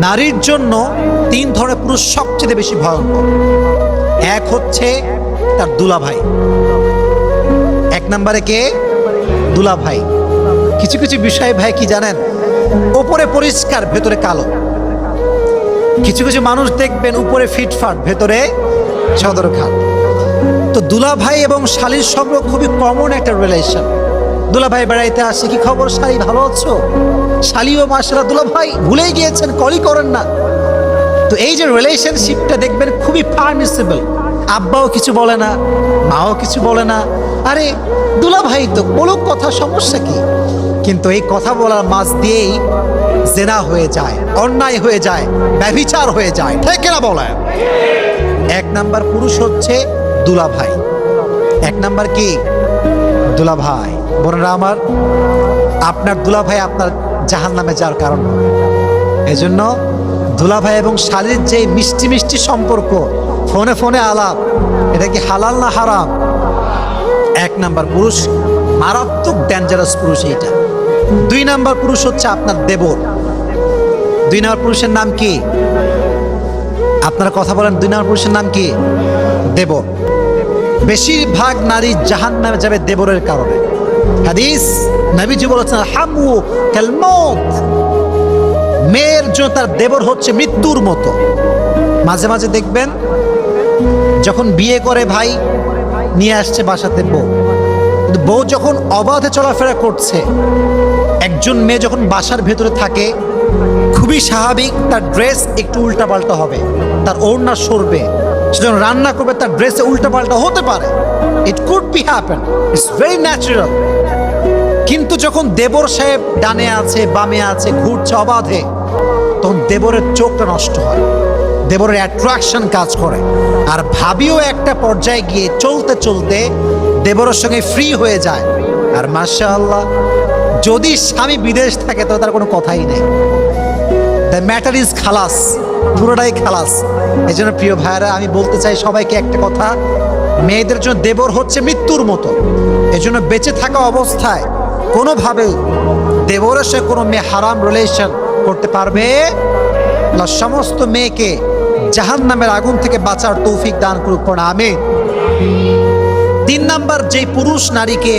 নারীর জন্য তিন ধরনের পুরুষ সবচেয়ে বেশি ভয়ঙ্কর। এক হচ্ছে তার দুলাভাই। এক নম্বরে কে? দুলাভাই। কিছু কিছু বিষয় ভাই কি জানেন, উপরে পরিষ্কার ভেতরে কালো। কিছু কিছু মানুষ দেখবেন উপরে ফিটফাট ভেতরে সদরঘাট। তো দুলাভাই এবং শালীর সম্পর্ক খুবই কমন একটা রিলেশন। দুলাভাই বেড়াইতে আসে, কি খবর শালী, ভালো আছো? শালীও মাশাআল্লাহ, দুলাভাই ভুলেই গিয়েছেন, কলই করেন না। তো এই যে রিলেশনশিপটা দেখবেন খুবই পারমিসিবল। আব্বাও কিছু বলে না, মাও কিছু বলে না, আরে দুলাভাই তো বলুক কথা, সমস্যা কি? কিন্তু এই কথা বলার মাঝ দিয়েই জেনা হয়ে যায়, অন্যায় হয়ে যায়, ব্যভিচার হয়ে যায়, ঠিক না বলেন? এক নাম্বার পুরুষ হচ্ছে দুলাভাই। এক নাম্বার কি? দুলাভাই। বোনেরা আমার, আপনার দুলাভাই আপনার জাহান্নামে যাওয়ার কারণ হবে। এজন্য দুলাভাই এবং শালীর যে মিষ্টি মিষ্টি সম্পর্ক, ফোনে ফোনে আলাপ, এটা কি হালাল না হারাম? এক নাম্বার পুরুষ, মারাত্মক ডেঞ্জারাস পুরুষ এইটা। দুই নাম্বার পুরুষ হচ্ছে আপনার দেবর। দুই নাম্বার পুরুষের নাম কি? আপনারা কথা বলেন, দুই নাম্বার পুরুষের নাম কি? দেবর। বেশিরভাগ নারী জাহান্নামে যাবে দেবরের কারণে। হাদিস নবীজি বলেছেন, হামু কাল মউত, মেয়ের জন্য তার দেবর হচ্ছে মৃত্যুর মতো। মাঝে মাঝে দেখবেন যখন বিয়ে করে ভাই, নিয়ে আসছে বাসাতে বউ, কিন্তু বউ যখন অবাধে চলাফেরা করছে, একজন মেয়ে যখন বাসার ভেতরে থাকে, খুবই স্বাভাবিক তার ড্রেস একটু উল্টাপাল্টা হবে, তার ওড়না সরবে, সে যখন রান্না করবে তার ড্রেসে উল্টাপাল্টা হতে পারে। It could be happen, it's very natural. কিন্তু যখন দেবর সাহেব ডানে আছে, বামে আছে, ঘুরছে অবাধে, তখন দেবরের চোখটা নষ্ট হয়, দেবরের অ্যাট্রাকশন কাজ করে। আর ভাবিও একটা পর্যায়ে গিয়ে চলতে চলতে দেবরের সঙ্গে ফ্রি হয়ে যায়। আর মাশাআল্লাহ, যদি স্বামী বিদেশ থাকে তো তার কোনো কথাই নেই, দ্য ম্যাটার ইজ খালাস, পুরোটাই খালাস। এই জন্য প্রিয় ভাইয়েরা, আমি বলতে চাই সবাইকে একটা কথা, মেয়েদের জন্য দেবর হচ্ছে মৃত্যুর মতো। এই জন্য বেঁচে থাকা অবস্থায় কোনোভাবেই দেবরের সাথে কোনো মেয়ে হারাম রিলেশন করতে পারবে না। সমস্ত মেয়েকে জাহান্নামের আগুন থেকে বাঁচার তৌফিক দান করুক, পড়া আমিন। তিন নাম্বার যেই পুরুষ নারীকে,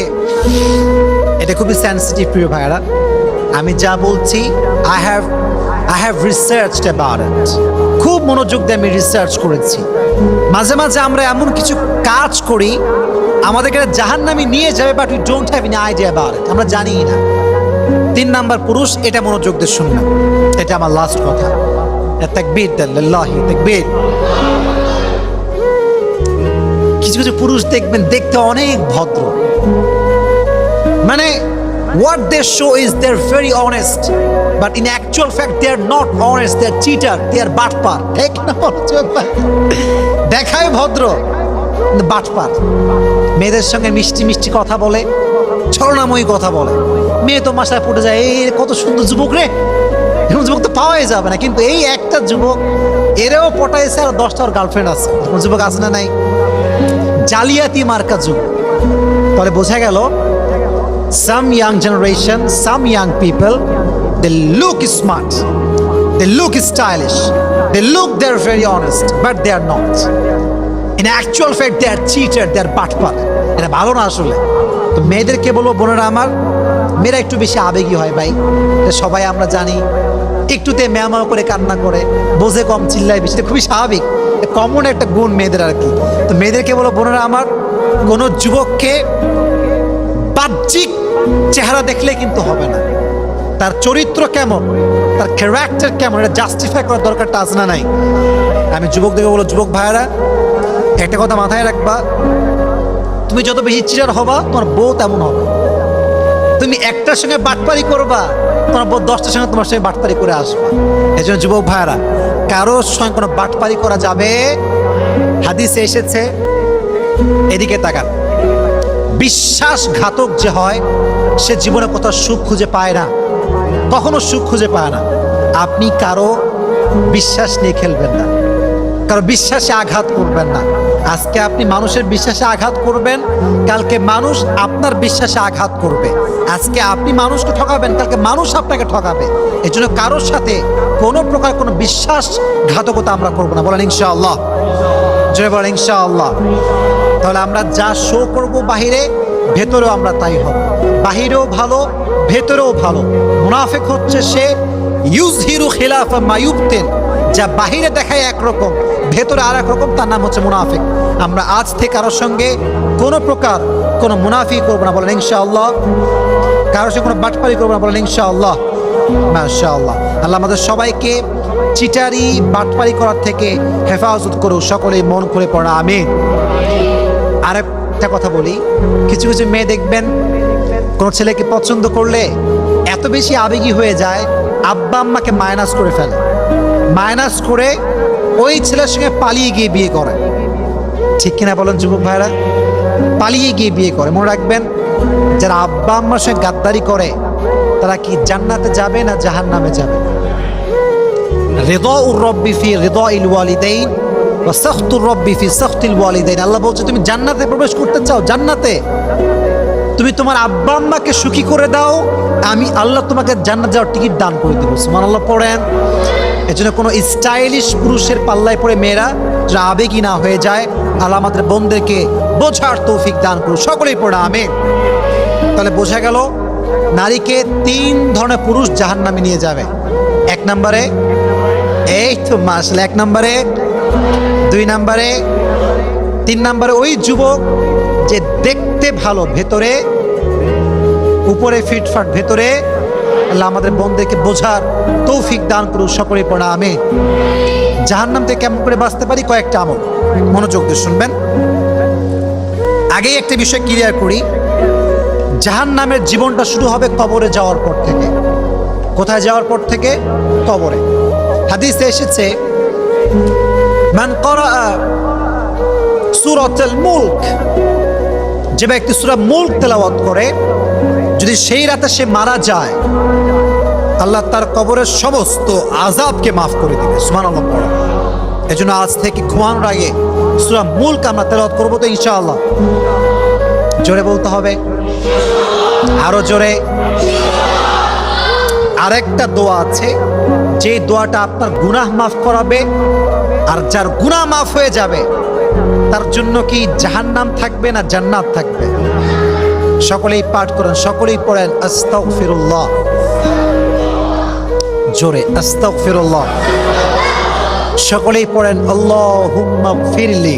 এটা খুবই সেন্সিটিভ প্রিয় ভাইয়েরা, আমি যা বলছি I have researched about it, খুব মনোযোগ দিয়ে আমি রিসার্চ করেছি। মাঝে মাঝে আমরা এমন কিছু কাজ করি আমাদেরকে জাহান্নামে নিয়ে যাবে, but we don't have any idea about it, আমরা জানিই না। তিন নাম্বার পুরুষ, এটা মনোযোগ দিয়ে শুনবেন, এটা আমার লাস্ট কথা। তাকবীর দেন, লিল্লাহি তাকবীর। কিছু কিছু পুরুষ দেখবেন দেখতে অনেক ভদ্র, মানে what they show is they're very honest, but in actual fact they are not honest, they are cheater, they are বাটপার। ঠিক না? দেখায় ভদ্র কিন্তু বাটপার। মেয়েদের সঙ্গে মিষ্টি মিষ্টি কথা বলে, ছলনাময়ী কথা বলে, মেয়ে তো মাসায় পড়ে যায়, এই কত সুন্দর যুবক রে, এরকম যুবক তো পাওয়াই যাবে না। কিন্তু এই একটা যুবক, এরেও পটাইছে আর 10টার গার্লফ্রেন্ড আছে। কোন যুবক আছে না? নাই। জালিয়াতি মার্কা যুবক। তাহলে বোঝা গেল, some young generation, some young people, they look smart, they look stylish, they look they're very honest, but they are not. In actual fact they are cheater, they are বাটপার। এটা ভালো না আসলে। তো মেয়েদেরকে বলবো, বোনেরা আমার, মেয়েরা একটু বেশি আবেগী হয় ভাই, এটা সবাই আমরা জানি। একটুতে ম্যাও করে কান্না করে, বোঝে কম, চিল্লায় বেশি, খুবই স্বাভাবিক, কমন একটা গুণ মেয়েদের আর কি। তো মেয়েদেরকে বলো, বোনেরা আমার, কোনো যুবককে বাহ্যিক চেহারা দেখলে কিন্তু হবে না, তার চরিত্র কেমন, তার ক্যারেক্টার কেমন, এটা জাস্টিফাই করার দরকারটা আছে না নাই? আমি যুবকদেরকে বলো, যুবক ভাইয়েরা, একটা কথা মাথায় রাখবা, তুমি যত বেশি চিটার হবা তোমার বউ তেমন হবে। তুমি একটার সঙ্গে বাটপারি করবা, তোমার বউ 10টার সঙ্গে তোমার সঙ্গে বাটপারি করে আসবা। এই জন্য যুবক ভাইয়েরা, কারোর সঙ্গে কোনো বাটপারি করা যাবে। হাদিসে এসেছে, এদিকে তাকান, বিশ্বাসঘাতক যে হয় সে জীবনে কোথাও সুখ খুঁজে পায় না, কখনো সুখ খুঁজে পায় না। আপনি কারো বিশ্বাস নিয়ে খেলবেন না, কারো বিশ্বাসে আঘাত করবেন না। আজকে আপনি মানুষের বিশ্বাসে আঘাত করবেন, কালকে মানুষ আপনার বিশ্বাসে আঘাত করবে। আজকে আপনি মানুষকে ঠকাবেন, কালকে মানুষ আপনাকে ঠকাবে। এই জন্য কারোর সাথে কোনো প্রকার কোনো বিশ্বাসঘাতকতা আমরা করবো না। বলেন ইনশাআল্লাহ, জয় বলেন ইনশাআল্লাহ। তাহলে আমরা যা শো করব বাহিরে, ভেতরেও আমরা তাই হব। বাহিরেও ভালো, ভেতরেও ভালো। মুনাফিক হচ্ছে সে ইউজহিরু খিলাফা মা ইউবতিন, যা বাহিরে দেখায় একরকম, ভেতরে আর এক রকম, তার নাম হচ্ছে মুনাফিক। আমরা আজ থেকে কারোর সঙ্গে কোনো প্রকার কোনো মুনাফিক করবো না। বলেন ইনশাআল্লাহ। কারোর সঙ্গে কোনো বাটপারি করবো না। বলেন ইনশাআল্লাহ, মাশাআল্লাহ। আল্লাহ আমাদের সবাইকে চিটারি বাটপারি করার থেকে হেফাজত করুক। সকলেই মন করে পড়া আমিন। আরেকটা কথা বলি, কিছু কিছু মেয়ে দেখবেন কোনো ছেলেকে পছন্দ করলে এত বেশি আবেগী হয়ে যায়, আব্বা আম্মাকে মাইনাস করে ফেলে, মাইনাস করে ওই ছেলের সঙ্গে পালিয়ে গিয়ে বিয়ে করে। ঠিক কিনা বলেন যুবক ভাইরা? পালিয়ে গিয়ে বিয়ে করে। মনে রাখবেন, যারা আব্বা আম্মার সঙ্গে গাদ্দারি করে তারা কি জান্নাতে যাবে না জাহান্নামে যাবে? রিদাউর রব্বি ফি রিদাইল ওয়ালিদাইন ওয়া সাখতুর রব্বি ফি সাখতিল ওয়ালিদাইন। আল্লাহ বলছে, তুমি জান্নাতে প্রবেশ করতে চাও, জান্নাতে তুমি তোমার আব্বা আম্মাকে সুখী করে দাও, আমি আল্লাহ তোমাকে জান্নাত যাওয়ার টিকিট দান করে দেবো। সুবহানাল্লাহ পড়েন। এজন্য কোনো স্টাইলিশ পুরুষের পাল্লায় পড়ে মেয়েরা যারা আবেগী না হয়ে যায়, আল্লাহ আমাদের বোনদেরকে বোঝার তৌফিক দান করুন। সকলেই পড়া আমিন। তাহলে বোঝা গেল নারীকে 3 ধরনের পুরুষ জাহান্নামে নিয়ে যাবে। 1 নম্বরে, এই তো মাশাআল্লাহ, 1 নম্বরে, 2 নম্বরে, 3 নম্বরে ওই যুবক যে দেখতে ভালো, ভেতরে উপরে ফিটফাট, ভেতরে। আল্লাহ আমাদের বোনদেরকে বোঝার তৌফিক দান করুন। সকলেই পড়া আমিন। জাহান্নাম থেকে কেমন করে বাঁচতে পারি? কয়েকটা আমল, মনোযোগ দিয়ে শুনবেন। আগেই একটা বিষয় ক্লিয়ার করি, জাহান্নামের জীবনটা শুরু হবে কবরে যাওয়ার পর থেকে। কোথায় যাওয়ার পর থেকে? কবরে। হাদিসে এসেছে, মান ক্বারা সূরাতুল মুলক, যে ব্যক্তি সূরা মুলক তেলাওয়াত করে, যদি সেই রাতে সে মারা যায়, আল্লাহ তার কবরের সমস্ত আযাবকে মাফ করে দিবে। সুবহানাল্লাহ পড়ো। এজন্য আজ থেকে ঘুমানোর আগে সূরা মুলক আমরা তেলাওয়াত করব তো ইনশাআল্লাহ। জোরে বলতে হবে, আরো জোরে। আরেকটা দোয়া আছে, যে দোয়াটা আপনার গুনাহ মাফ করাবে, আর যার গুনাহ মাফ হয়ে যাবে তার জন্য কি জাহান্নাম থাকবে না জান্নাত থাকবে? সকলেই পাঠ করেন, সকলেই পড়েন আস্তাগফিরুল্লাহ। জোরে আস্তাগফিরুল্লাহ। সকলেই পড়েন আল্লাহুম্মা গফিরলি।